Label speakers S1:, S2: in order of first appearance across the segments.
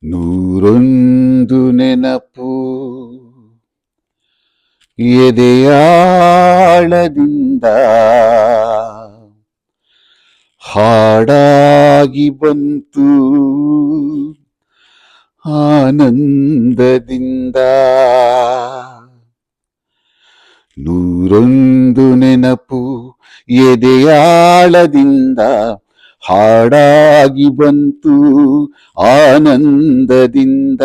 S1: ನೂರೊಂದು ನೆನಪು ಎದೆಯಾಳದಿಂದ ಹಾಡಾಗಿ ಬಂತು ಆನಂದದಿಂದ. ನೂರೊಂದು ನೆನಪು ಎದೆಯಾಳದಿಂದ ಹಾಡಾಗಿ ಬಂತು ಆನಂದದಿಂದ.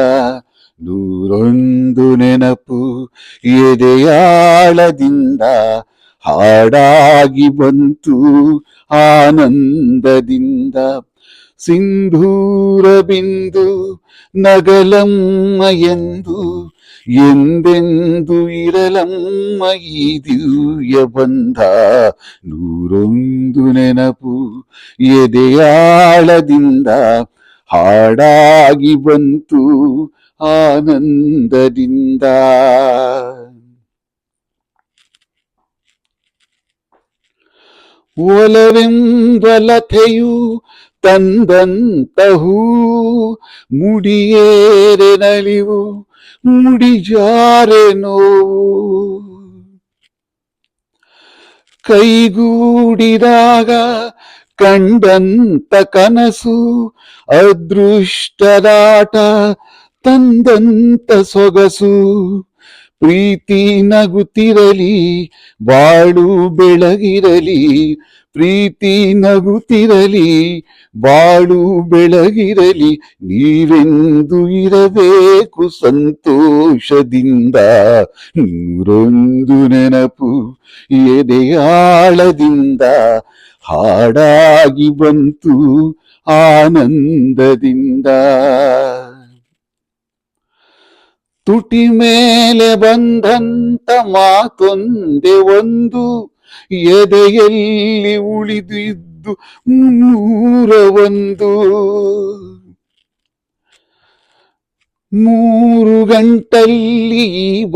S1: ನೂರೊಂದು ನೆನಪು ಎದೆಯಾಳದಿಂದ ಹಾಡಾಗಿ ಬಂತು ಆನಂದದಿಂದ. ಸಿಂಧೂರ ಬಿಂದು ನಗಲಮ್ಮ ಎಂದು ಎಂದೆಂದು ಇರಲಮ್ಮ ಈ ದಿವ್ಯ ಬಂಧ. ನೂರೊಂದು ನೆನಪು ಎದೆಯಾಳದಿಂದ ಹಾಡಾಗಿ ಬಂತು ಆನಂದದಿಂದ. ಒಲವೆಂಬಲತೆಯು ತಂದಂತಹೂ ಮುಡಿಯೇರೆ ನಲಿವು ಮುಡಿಜಾರೆ ನೋವು. ಕೈಗೂಡಿದಾಗ ಕಂಡಂತ ಕನಸು ಅದೃಷ್ಟದಾಟ ತಂದಂತ ಸೊಗಸು. ಪ್ರೀತಿ ನಗುತ್ತಿರಲಿ ಬಾಳು ಬೆಳಗಿರಲಿ, ಪ್ರೀತಿ ನಗುತ್ತಿರಲಿ ಬಾಳು ಬೆಳಗಿರಲಿ. ನೀವೆಂದು ಇರಬೇಕು ಸಂತೋಷದಿಂದ. ನೂರೊಂದು ನೆನಪು ಎದೆಯಾಳದಿಂದ ಹಾಡಾಗಿ ಬಂತು ಆನಂದದಿಂದ. ತುಟಿ ಮೇಲೆ ಬಂದಂತ ಮಾತೊಂದೆ ಒಂದು ಎದೆಯಲ್ಲಿ ಉಳಿದಿದ್ದು 301. 3 ಗಂಟಲ್ಲಿ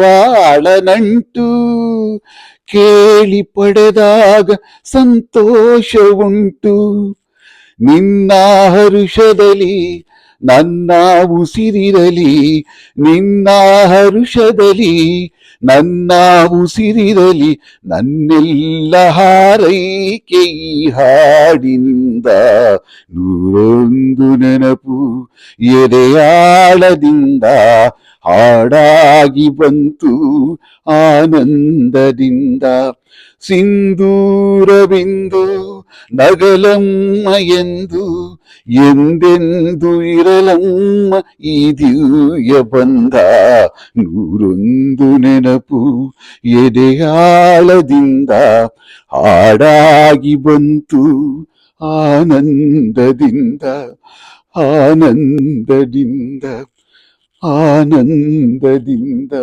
S1: ಬಾಳ ನಂಟು ಕೇಳಿ ಪಡೆದಾಗ ಸಂತೋಷ ಉಂಟು. ನಿನ್ನ ಹರುಷದಲ್ಲಿ ನನ್ನ ಉಸಿರಿರಲಿ, ನಿನ್ನ ಹರುಷದಲ್ಲಿ ನನ್ನ ಉಸಿರಿರಲಿ. ನನ್ನೆಲ್ಲ ಹಾರೈಕೆ ಈ ಹಾಡಿನಿಂದ. ನೂರೊಂದು ನೆನಪು ಎದೆಯಾಳದಿಂದ ಹಾಡಾಗಿ ಬಂತು ಆನಂದದಿಂದ. ಸಿಂಧೂರ ಬಿಂದು ನಗಲಮ್ಮ ಎಂದು ಎಂದೆಂದು ಇರಲಮ್ಮ ಈ ದಿವ್ಯ ಬಂಧ. ನೂರೊಂದು ನೆನಪು ಎದೆಯಾಳದಿಂದ ಹಾಡಾಗಿ ಬಂತು ಆನಂದದಿಂದ ಆನಂದದಿಂದ ಆನಂದದಿಂದ.